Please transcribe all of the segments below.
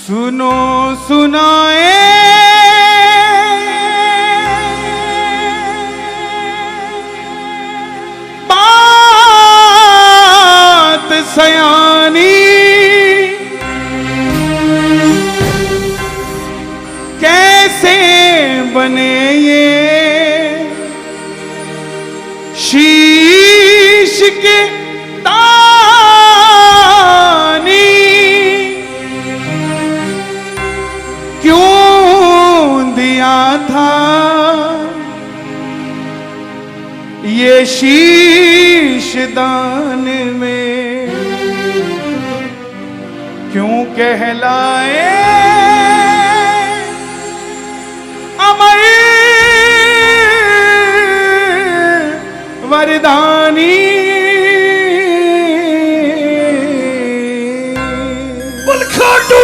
सुनो सुनाए बात सयानी, कैसे बने ये शीश के दानी, क्यों दिया था ये शीश दान में, क्यों कहलाए अमर वरदानी। खाटू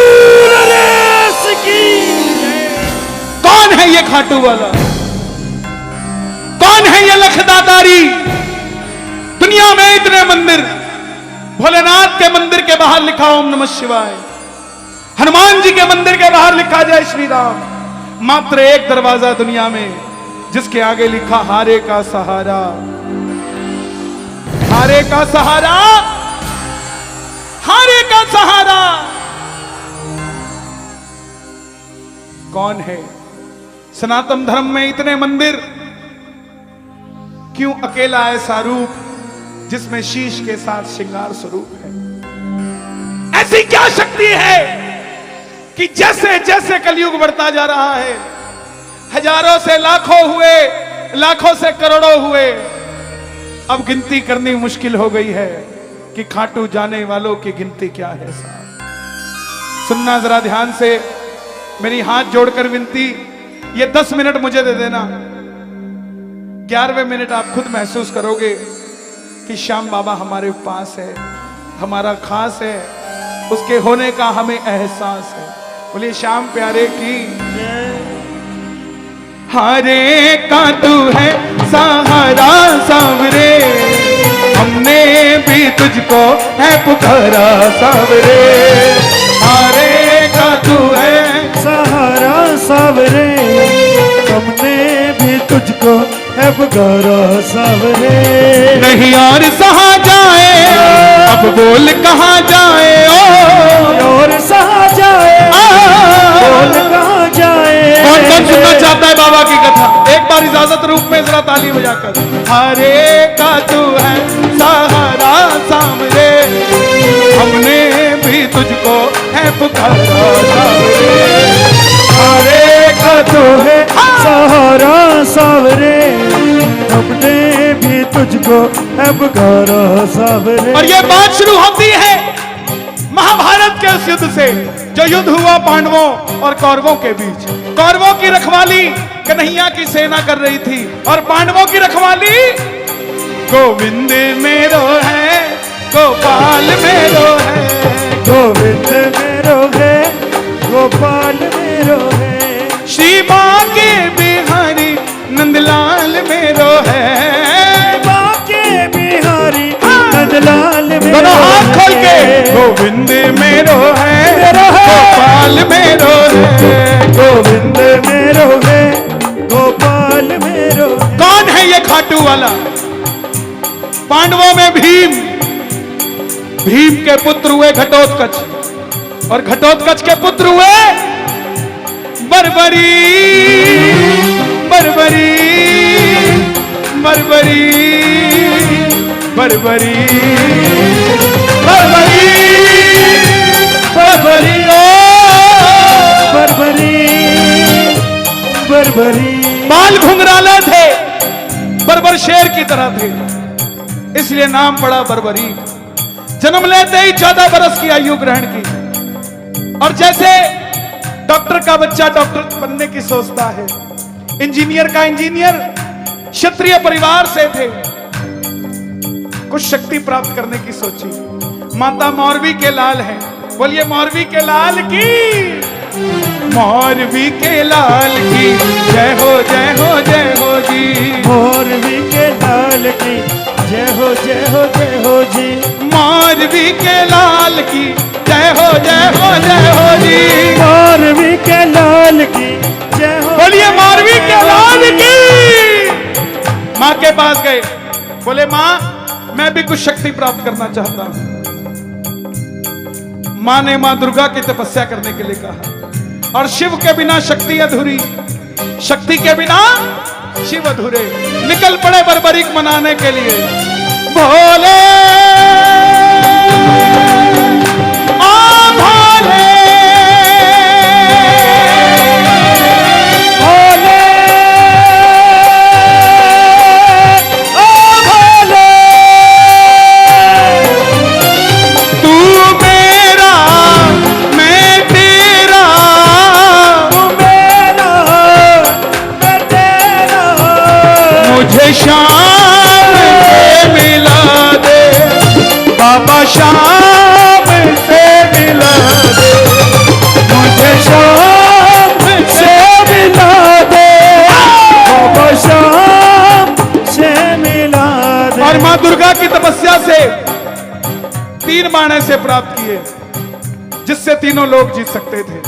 नरेश की। कौन है ये खाटू वाला? कौन है ये लखदातारी? दुनिया में इतने मंदिर, भोलेनाथ के मंदिर के बाहर लिखा ओम नमः शिवाय, हनुमान जी के मंदिर के बाहर लिखा जय श्री राम। मात्र एक दरवाजा दुनिया में जिसके आगे लिखा हारे का सहारा, हारे का सहारा, हारे का सहारा। कौन है? सनातन धर्म में इतने मंदिर, क्यों अकेला ऐसा रूप जिसमें शीश के साथ श्रृंगार स्वरूप है? ऐसी क्या शक्ति है कि जैसे जैसे कलयुग बढ़ता जा रहा है, हजारों से लाखों हुए, लाखों से करोड़ों हुए, अब गिनती करनी मुश्किल हो गई है कि खाटू जाने वालों की गिनती क्या है। साहब सुनना जरा ध्यान से, मेरी हाथ जोड़कर विनती, ये 10 मिनट मुझे दे देना। 11वें मिनट आप खुद महसूस करोगे कि श्याम बाबा हमारे पास है, हमारा खास है, उसके होने का हमें एहसास है। बोलिए श्याम प्यारे की। हारे का तू है सहारा सावरे, हमने भी तुझको है पुकारा सावरे। हारे का तू है सहारा सावरे, हमने भी तुझको है पुकारा सावरे। नहीं और सहा जाए, अब बोल कहाँ जाए, ओ और सहा जाए, बोल कहाँ जाए। कौन कौन सुनना चाहता है बाबा की कथा? एक बार इजाजत रूप में जरा ताली बजाकर। हरे का तू है सहारा सामरे, हमने भी तुझको है पुकारा सामरे। हरे का तू है सहारा सावरे, हमने भी तुझको है पुकारा सावरे। और ये बात शुरू होती है महाभारत के उस युद्ध से जो युद्ध हुआ पांडवों और कौरवों के बीच। कौरवों की रखवाली कन्हैया की सेना कर रही थी और पांडवों की रखवाली गोविंद मेरो है, गोपाल मेरो है। गोविंद मेरो है, गोपाल मेरो है। श्री माँ के बिहारी नंदलाल मेरो है। माँ के बिहारी नंदलाल मेरो दोनों हाथ खोल के गोविंद मेरो है, गोपाल मेरो है। गोविंद मेरो है, गोपाल मेरो है। कौन है ये खाटू वाला? पांडवों में भीम, भीम के पुत्र हुए घटोत्कच, और घटोत्कच के पुत्र हुए बर्बरी, बर्बरी, बर्बरी, बर्बरी, बर्बरी, बर्बरी, ओ बर्बरी, बर्बरी। बाल घुंघराले थे, बर्बर शेर की तरह थे, इसलिए नाम पड़ा बर्बरी। जन्म लेते ही 14 बरस की आयु ग्रहण की, और जैसे डॉक्टर का बच्चा डॉक्टर बनने की सोचता है, इंजीनियर का इंजीनियर, क्षत्रिय परिवार से थे, कुछ शक्ति प्राप्त करने की सोची। माता मौरवी के लाल हैं, बोलिए मौरवी के लाल की। मौरवी के लाल की जय हो, जय हो, जय हो जी। मौरवी के लाल की जय हो, जय हो, जय हो जी। मौरवी के लाल की जय हो, जय हो, जय हो जी। पास गए, बोले मां मैं भी कुछ शक्ति प्राप्त करना चाहता हूं। मां ने मां दुर्गा की तपस्या करने के लिए कहा, और शिव के बिना शक्ति अधूरी, शक्ति के बिना शिव अधूरे। निकल पड़े बर्बरीक मनाने के लिए। भोले भोले शाम से मिला दे बाबा, शाम से मिला दे मुझे, शाम से मिला दे बाबा, शाम से मिला दे। और मां दुर्गा की तपस्या से 3 बाण ऐसे प्राप्त किए जिससे तीनों लोग जीत सकते थे।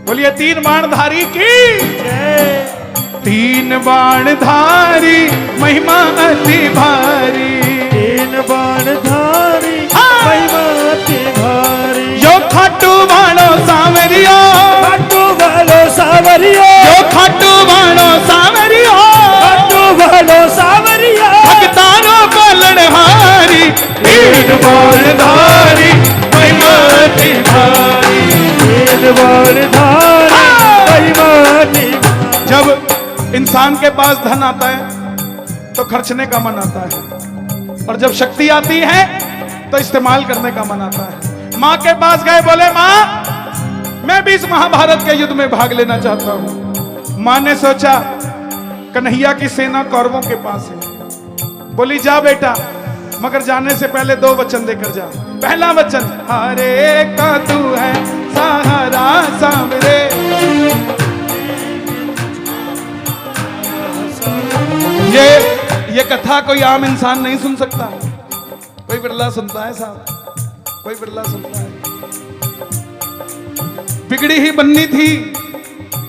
बोलिए 3 बाणधारी की जय। 3 बाणधारी महिमा अति भारी, 3 बाणधारी महिमा अति भारी। जो खाटू बाणो सावरियो, खाटू वालो सावरियो, जो खाटू बाणो सावरियो, खाटू वालो सावरियो, भक्तानो को लड़हारी। 3 बाणधारी महिमा अति भारी, 3 बाणधारी महिमा अति भारी। जब इंसान के पास धन आता है तो खर्चने का मन आता है, और जब शक्ति आती है तो इस्तेमाल करने का मन आता है। मां के पास गए, बोले मां मैं भी इस महाभारत के युद्ध में भाग लेना चाहता हूं। मां ने सोचा कन्हैया की सेना कौरवों के पास है। बोली जा बेटा, मगर जाने से पहले 2 वचन देकर जा। पहला वचन, हरे का तू है सहारा सामरे। ये कथा कोई आम इंसान नहीं सुन सकता, कोई बिरला सुनता है साहब, कोई बिरला सुनता है। बिगड़ी ही बननी थी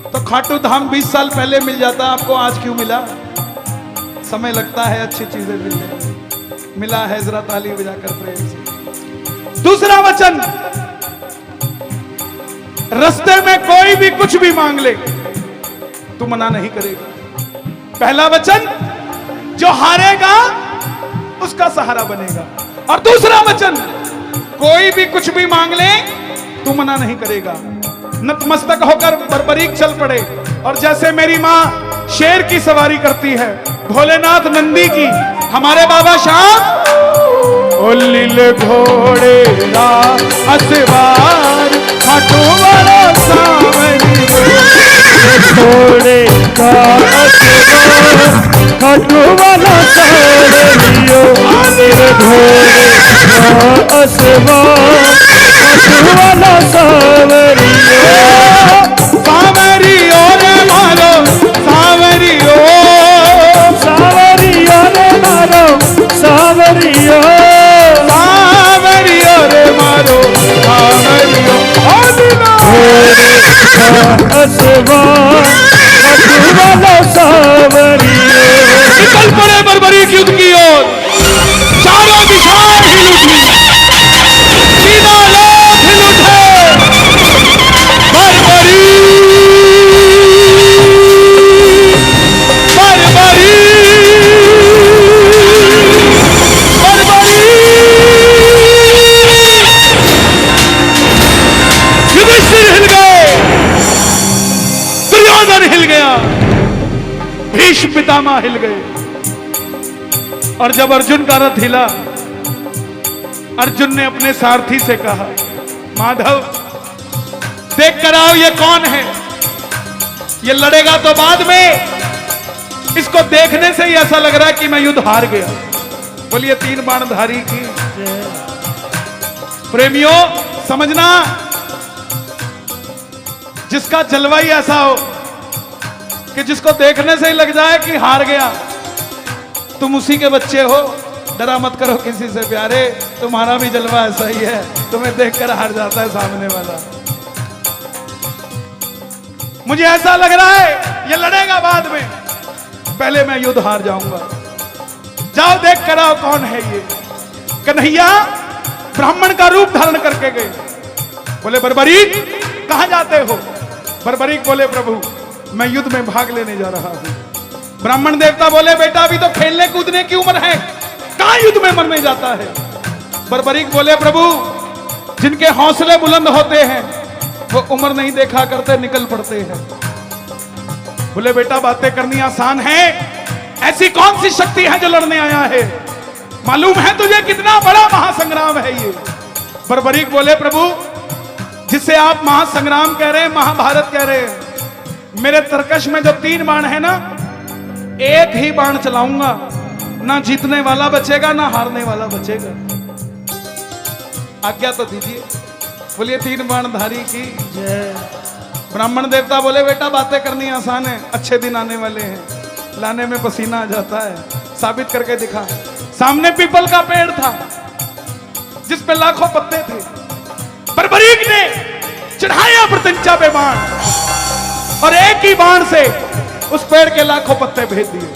तो खाटू धाम 20 साल पहले मिल जाता, आपको आज क्यों मिला? समय लगता है अच्छी चीजें मिलने में। मिला है, जरा ताली बजाकर प्रेम से। दूसरा वचन, रास्ते में कोई भी कुछ भी मांग ले तू मना नहीं करेगा। पहला वचन, जो हारेगा उसका सहारा बनेगा। और दूसरा वचन, कोई भी कुछ भी मांग ले तू मना नहीं करेगा। नतमस्तक होकर बर्बरीक चल पड़े, और जैसे मेरी मां शेर की सवारी करती है, भोलेनाथ नंदी की, हमारे बाबा श्याम ओ लील घोड़े रा असवार, खाटू वाला सावरी घोड़े का असवार, खाटू वाला सावरियो। घोड़े का असवार, खाटू वाला सावरियो। सावरियो रे मारो सावरियो, सावरियो रे मारो सावरियो, सावरियो रे मारो सावरियो। घोड़े का असवार, खाटू वाला सावरियो। निकल पड़े बर्बरीक युद्ध की ओर, चारों दिशाएं हिल उठी, तीनों लोग हिल उठे। बर्बरी बर्बरी बर्बरी, युधिष्ठिर हिल गए, दुर्योधन हिल गया, भीष्म पितामह हिल गए। और जब अर्जुन का रथ हिला, अर्जुन ने अपने सारथी से कहा, माधव देख कर आओ ये कौन है। ये लड़ेगा तो बाद में, इसको देखने से ही ऐसा लग रहा है कि मैं युद्ध हार गया। बोलिए 3 बाणधारी की प्रेमियों, समझना जिसका जलवा ही ऐसा हो कि जिसको देखने से ही लग जाए कि हार गया, तुम उसी के बच्चे हो। डरा मत करो किसी से प्यारे, तुम्हारा भी जलवा ऐसा ही है, तुम्हें देखकर हार जाता है सामने वाला। मुझे ऐसा लग रहा है ये लड़ेगा बाद में, पहले मैं युद्ध हार जाऊंगा। जाओ देख कर आओ कौन है ये। कन्हैया ब्राह्मण का रूप धारण करके गए। बोले बर्बरीक कहां जाते हो? बर्बरीक बोले प्रभु मैं युद्ध में भाग लेने जा रहा हूं। ब्राह्मण देवता बोले बेटा अभी तो खेलने कूदने की उम्र है, कहां युद्ध में मरने जाता है? बर्बरीक बोले प्रभु जिनके हौसले बुलंद होते हैं वो उम्र नहीं देखा करते, निकल पड़ते हैं। बोले बेटा बातें करनी आसान है, ऐसी कौन सी शक्ति है जो लड़ने आया है? मालूम है तुझे कितना बड़ा महासंग्राम है ये? बर्बरीक बोले प्रभु जिसे आप महासंग्राम कह रहे हैं, महाभारत कह रहे हैं, मेरे तरकश में जो 3 बाण है ना, एक ही बाण चलाऊंगा, ना जीतने वाला बचेगा ना हारने वाला बचेगा। आज्ञा तो दीजिए। बोलिए 3 बाण धारी की जय। ब्राह्मण देवता बोले बेटा बातें करनी आसान है, अच्छे दिन आने वाले हैं, लाने में पसीना आ जाता है, साबित करके दिखा। सामने पीपल का पेड़ था जिस पे लाखों पत्ते थे। बर्बरीक ने चढ़ाया प्रत्यंचा पे बाण और एक ही बाण से उस पेड़ के लाखों पत्ते भेज दिए।